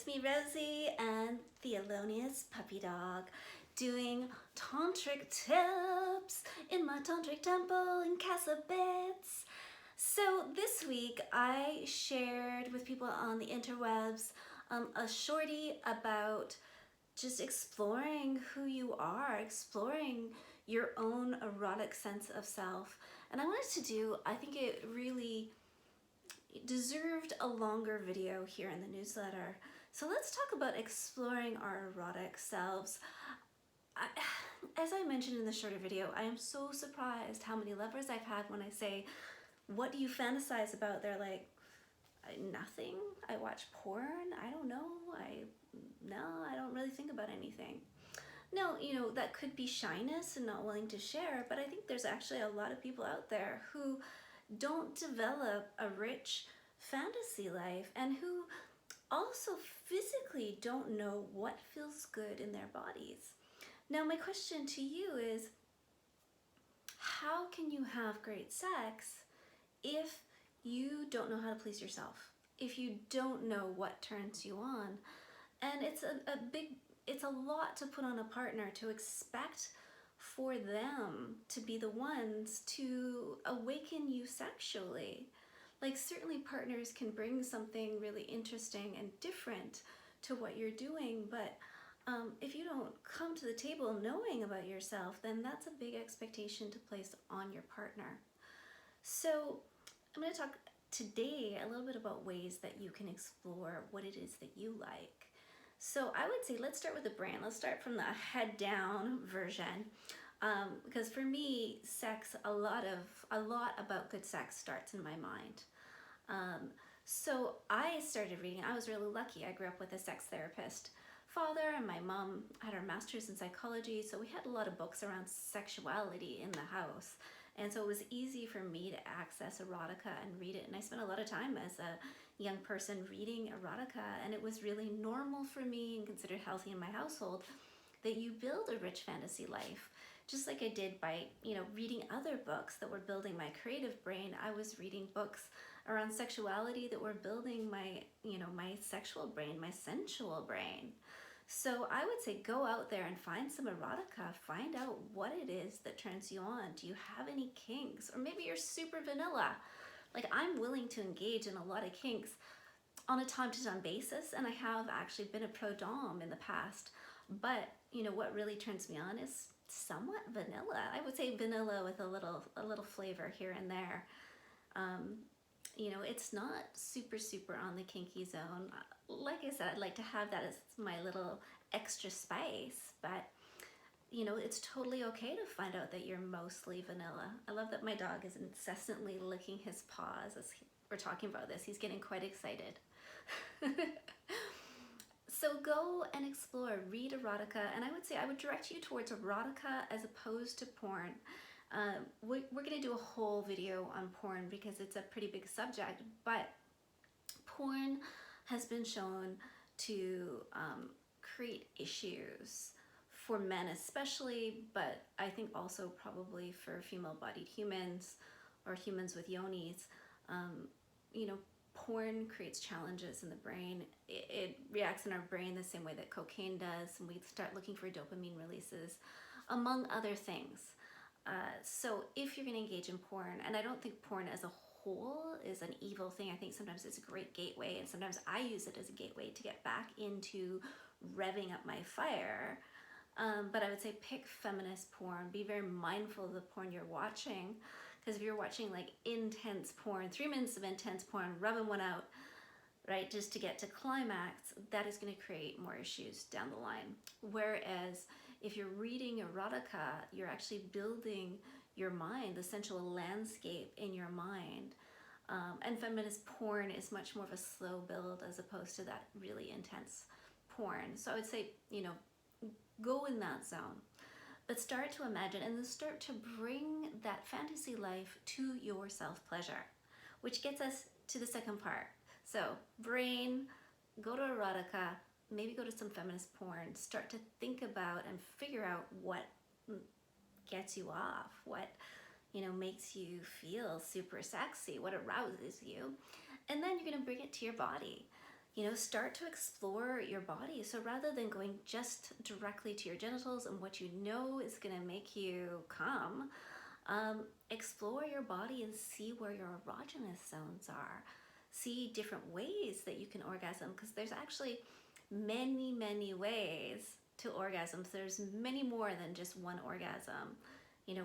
it's me, Rosie, and the Thelonious puppy dog, doing Tantric tips in my Tantric temple in Casa Bits. So this week I shared with people on the interwebs a shorty about just exploring who you are, exploring your own erotic sense of self. And I wanted to do, I think it really deserved a longer video here in the newsletter. So let's talk about exploring our erotic selves. As I mentioned in the shorter video, I am so surprised how many lovers I've had when I say, what do you fantasize about? They're like, nothing. I watch porn. I don't know. I don't really think about anything. No, that could be shyness and not willing to share, but I think there's actually a lot of people out there who don't develop a rich fantasy life and who also physically don't know what feels good in their bodies. Now, my question to you is, how can you have great sex if you don't know how to please yourself? If you don't know what turns you on? And it's a lot to put on a partner to expect for them to be the ones to awaken you sexually. Like, certainly partners can bring something really interesting and different to what you're doing, but if you don't come to the table knowing about yourself, then that's a big expectation to place on your partner. So I'm going to talk today a little bit about ways that you can explore what it is that you like. So I would say let's start with the brain. Let's start from the head down version. Because for me, sex, a lot about good sex starts in my mind. So I started reading. I was really lucky. I grew up with a sex therapist father, and my mom had her master's in psychology, so we had a lot of books around sexuality in the house. And so it was easy for me to access erotica and read it. And I spent a lot of time as a young person reading erotica, and it was really normal for me and considered healthy in my household that you build a rich fantasy life. Just like I did by, reading other books that were building my creative brain. I was reading books around sexuality that were building my, my sexual brain, my sensual brain. So I would say go out there and find some erotica, find out what it is that turns you on. Do you have any kinks? Or maybe you're super vanilla. Like, I'm willing to engage in a lot of kinks on a time-to-time basis, and I have actually been a pro-dom in the past. But, what really turns me on is somewhat vanilla. I would say vanilla with a little flavor here and there. It's not super on the kinky zone. Like I said, I'd like to have that as my little extra spice, but it's totally okay to find out that you're mostly vanilla. I love that my dog is incessantly licking his paws as we're talking about this. He's getting quite excited. So go and explore, read erotica, and I would say I would direct you towards erotica as opposed to porn. We're going to do a whole video on porn because it's a pretty big subject, but porn has been shown to create issues for men especially, but I think also probably for female-bodied humans or humans with yonis. Porn creates challenges in the brain. It reacts in our brain the same way that cocaine does, and we start looking for dopamine releases, among other things. So if you're going to engage in porn, and I don't think porn as a whole is an evil thing. I think sometimes it's a great gateway, and sometimes I use it as a gateway to get back into revving up my fire. But I would say pick feminist porn. Be very mindful of the porn you're watching, because if you're watching like intense porn, 3 minutes of intense porn, rubbing one out, right, just to get to climax, that is going to create more issues down the line. Whereas if you're reading erotica, you're actually building your mind, the sensual landscape in your mind. And feminist porn is much more of a slow build as opposed to that really intense porn. So I would say, go in that zone. But start to imagine and then start to bring that fantasy life to your self-pleasure, which gets us to the second part. So brain, go to erotica, maybe go to some feminist porn, start to think about and figure out what gets you off, what makes you feel super sexy, what arouses you. And then you're going to bring it to your body. start to explore your body. So rather than going just directly to your genitals and what you know is going to make you come, explore your body and see where your erogenous zones are. See different ways that you can orgasm, because there's actually many, many ways to orgasm. So there's many more than just one orgasm.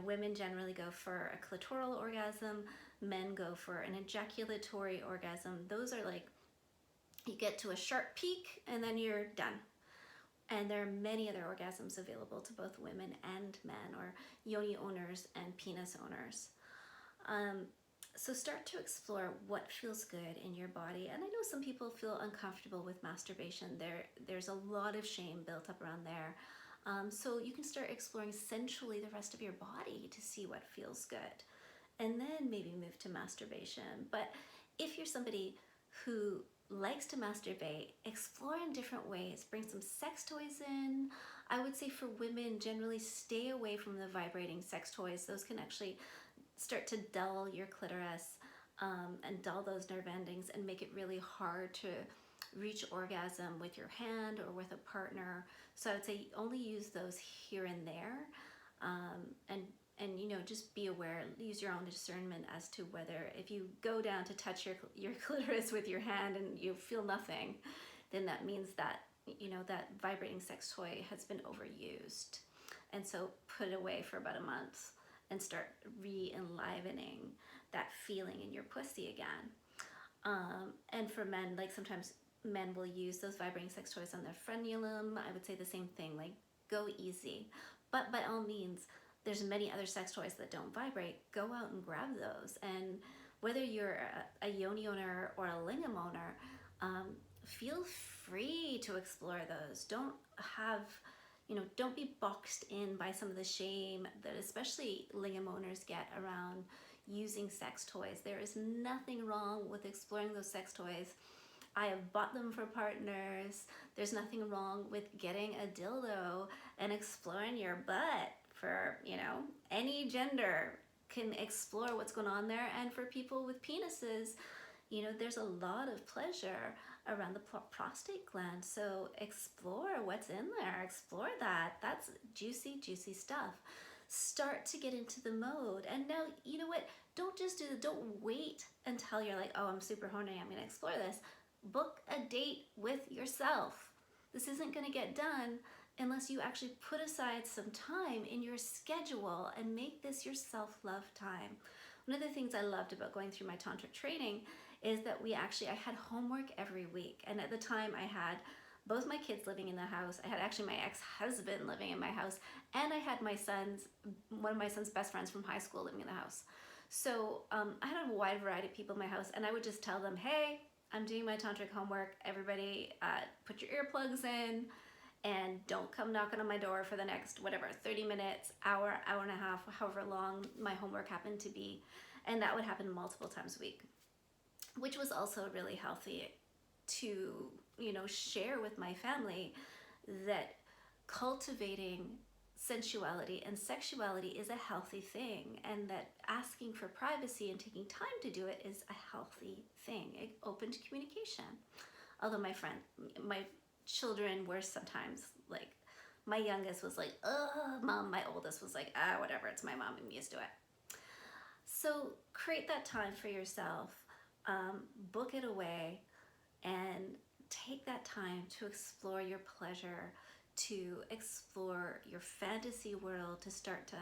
Women generally go for a clitoral orgasm, men go for an ejaculatory orgasm. Those are like, you get to a sharp peak and then you're done. And there are many other orgasms available to both women and men, or yoni owners and penis owners. So start to explore what feels good in your body. And I know some people feel uncomfortable with masturbation. There's a lot of shame built up around there. So you can start exploring sensually the rest of your body to see what feels good. And then maybe move to masturbation. But if you're somebody who likes to masturbate, explore in different ways. Bring some sex toys in. I would say for women, generally stay away from the vibrating sex toys. Those can actually start to dull your clitoris and dull those nerve endings and make it really hard to reach orgasm with your hand or with a partner. So I would say only use those here and there, and just be aware, use your own discernment as to whether, if you go down to touch your clitoris with your hand and you feel nothing, then that means that that vibrating sex toy has been overused. And so put it away for about a month and start re-enlivening that feeling in your pussy again. And for men, like sometimes men will use those vibrating sex toys on their frenulum. I would say the same thing, like go easy. But by all means, there's many other sex toys that don't vibrate. Go out and grab those. And whether you're a yoni owner or a lingam owner, feel free to explore those. Don't be boxed in by some of the shame that especially lingam owners get around using sex toys. There is nothing wrong with exploring those sex toys. I have bought them for partners. There's nothing wrong with getting a dildo and exploring your butt. For any gender can explore what's going on there. And for people with penises, there's a lot of pleasure around the prostate gland. So explore what's in there. Explore that. That's juicy, juicy stuff. Start to get into the mode. And now, you know what? Don't wait until you're like, oh, I'm super horny, I'm going to explore this. Book a date with yourself. This isn't going to get done unless you actually put aside some time in your schedule and make this your self-love time. One of the things I loved about going through my Tantric training is that I had homework every week. And at the time I had both my kids living in the house. I had actually my ex-husband living in my house. And I had one of my son's best friends from high school living in the house. So I had a wide variety of people in my house. And I would just tell them, hey, I'm doing my Tantric homework. Everybody put your earplugs in. And don't come knocking on my door for the next, 30 minutes, hour and a half, however long my homework happened to be. And that would happen multiple times a week, which was also really healthy to, share with my family that cultivating sensuality and sexuality is a healthy thing, and that asking for privacy and taking time to do it is a healthy thing. It opened communication. Although my children were sometimes like, my youngest was like, oh, mom. My oldest was like, whatever, it's my mom, I'm used to it. So create that time for yourself, book it away, and take that time to explore your pleasure, to explore your fantasy world, to start to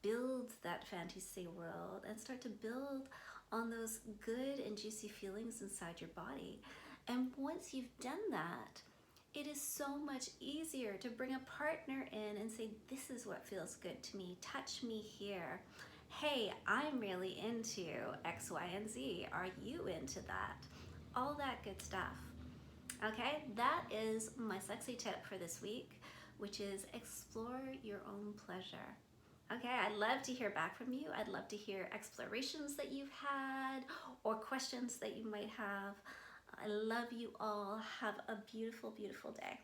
build that fantasy world and start to build on those good and juicy feelings inside your body. And once you've done that, it is so much easier to bring a partner in and say, this is what feels good to me. Touch me here. Hey, I'm really into X, Y, and Z. Are you into that? All that good stuff. Okay, that is my sexy tip for this week, which is explore your own pleasure. Okay, I'd love to hear back from you. I'd love to hear explorations that you've had or questions that you might have. I love you all. Have a beautiful, beautiful day.